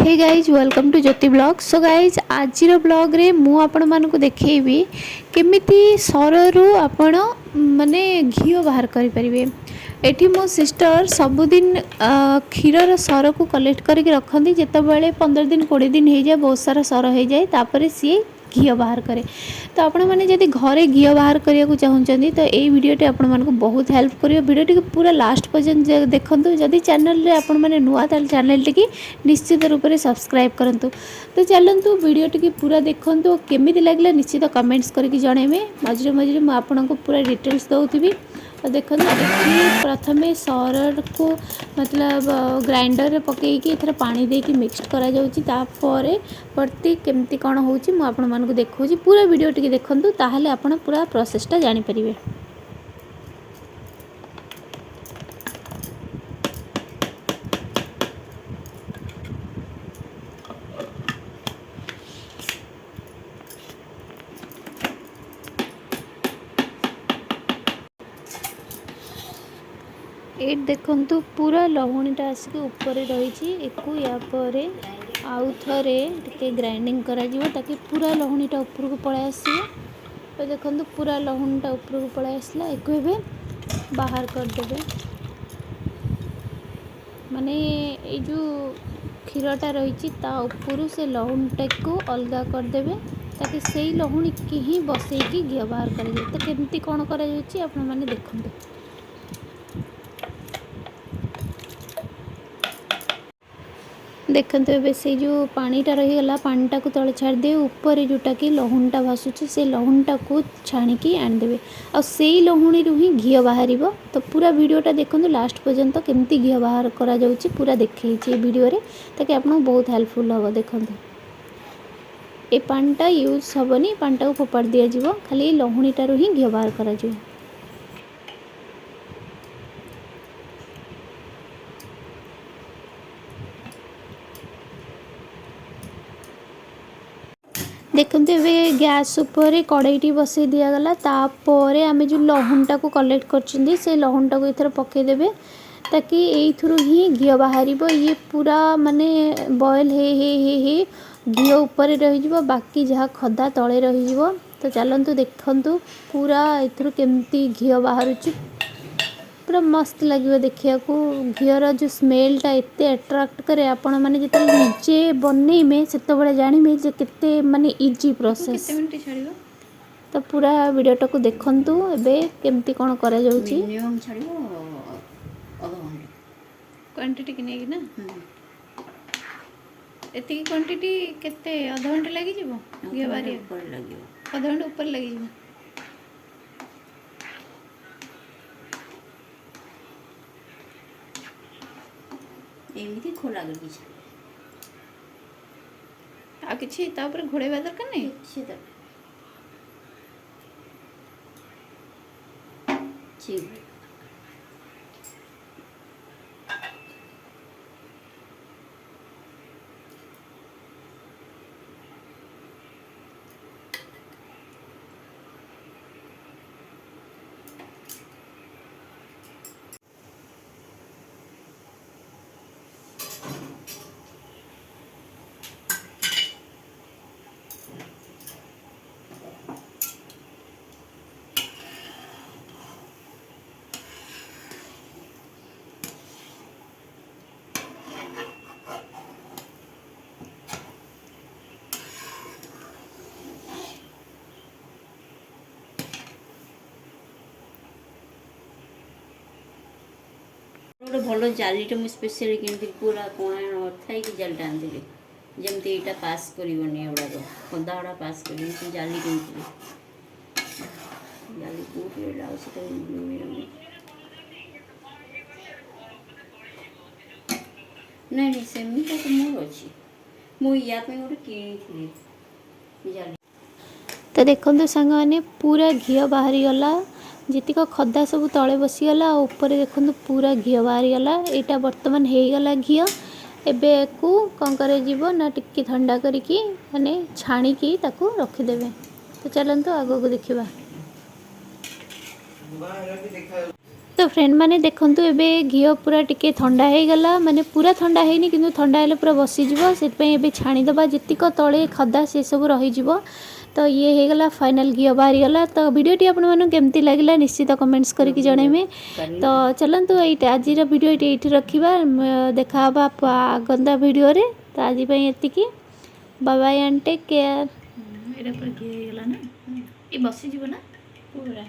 Hey guys welcome to Jyoti blog. So guys आज blog रे मु आपण मानक देखेबी केमिति सररू आपण माने घी बाहर करि परिबे। एठी मो सिस्टर सबुदिन क्षीर सर को कलेक्ट करके रखती जितेबाला 15 दिन 20 दिन हो जाए बहुत सारा सर हो जाए तापर सी घी बाहर करे। तो आपण मैंने जब घरे घी बाहर करने को चाहते तो यही वीडियोटी आपण मानक बहुत हेल्प कर वीडियो पूरा लास्ट पर्यंत देखूँ। जदि चैनल आपण मैंने नुआ चैनल टी निश्चित रूप से सब्सक्राइब करूँ। तो चलतु वीडियोटी पूरा देखूँ केमी लगे निश्चित कमेंट्स करके जनइबे। मझे मझे मुझे पूरा डिटेल्स दूसरी। तो देखो प्रथम सर को मतलब ग्राइंडर पकईकि एथर पानी देके मिक्स करा जाउची। तापर प्रति केमती कौन होउची मु आपण मानकु देखौची। पूरा वीडियो टिके देखंतु ताहले आपण पूरा प्रोसेसटा जानि परिबे। ये देखंतु पूरा लहुणीटा आसिक ऊपर रही या आउ थे टे ग्राइंडिंग करा ताकि पूरा लहुणीटा ऊपर को पलै आसे। तो देखंतु पूरा लहुणीटा ऊपर को पलै आसला। एको एबे बाहर करदेबे माने ये जो क्षीरटा रही ता ऊपर से लहुणीटा को अलगा करदेबे ताकि से लहुणी की ही बसैकी घी बाहर कर। तो केमती कौन कर मैंने देखते देखते ए से जो पानीटा रहीगला पानीटा को तले छाड़दे ऊपर जोटा कि लहुणटा भासुची से लहुणटा को छाणिकी आनीदेवे आ से लहुणी ही घी बाहर। तो पूरा वीडियोटा देखो लास्ट पर्यंत केमती घी बाहर करा जाउची पूरा देखी वीडियो रे ताकि आपको बहुत हेल्पफुल हम। देखो ए पानीटा यूज हेनी पानीटा को फोपाड़ दिज्व खाली लहुणीटारू ही घी बाहर करा। देखते ए गैस उपर कड़ईटी बसई दिगला तापर आम जो लहुणटा को कलेक्ट कर से लहुणटा को एथर पकईदेवे ताकि यू ही घी बाहर। ये पूरा माने बॉयल हे घी उपर रही बाकी जहाँ खदा तले रही। तो चलतु देखु पूरा एथर केमती घी बाहर पूरा मस्त लगे देखा घीर जो स्मेलटा एत अट्राक्ट करे। आपण मैंने जो निजे बनइबे से जानवे जे केते माने इजी प्रोसेस। तो पूरा वीडियोटा को देखंतु एबे केमती कौन करा जाउची। मिनिमम छाड़ियो आधा घंटा क्वांटिटी कि ना एति क्वांटिटी केते आधा घंटा लागि जिवो घी बारी ऊपर लागियो आधा घंटा ऊपर लागि जिवो। एमती खोला गली आ किछि ता ऊपर घोड़ेबा दरकार नै छी त छी। गोटे भल जालीटे मुझे स्पेशली किनी पूरा कोण थाई जालीटा आनी जमती यहाँ पास करनी गुड़ाक खदा गुड़ा पास कर जाली किनी जाली कौट नहीं सेमता तो मोर अच्छी मुझे गोटे किणी जाली। तो देखो सांग मैंने पूरा घी बाहरी गला जीतिक खदा सब तले बसीगला ऊपर देखो पूरा घी बाहरी गला। यहाँ बर्तमान हो गला घी एबे को कौन कर ना टिक्की ठंडा करिकी माने छाणिकी ताकू रखिदेवे। तो चलतु आगो को देखा तो फ्रेंड मैंने देखूँ एबे घी पूरा टिके ठंडा हो गला माने पूरा ठंडा है कि ठंडा हेल्ले पूरा बसीज से छाणीदे जीतिक तले खदा से सब रही तो ये हो गला फाइनल घी बाहरी गला। तो वीडियोटी आपको केमती लगे निश्चित कमेंट्स करके जनइबे। तो चलतु ये आज वीडियो ये रखा देखा गंदा वीडियो रे। तो आज ये bye bye and take care. ଏଇଟା ପୁରା ଘି ହେଇଗଲା ନା ଏ ବସିଯିବ ନା ପୁରା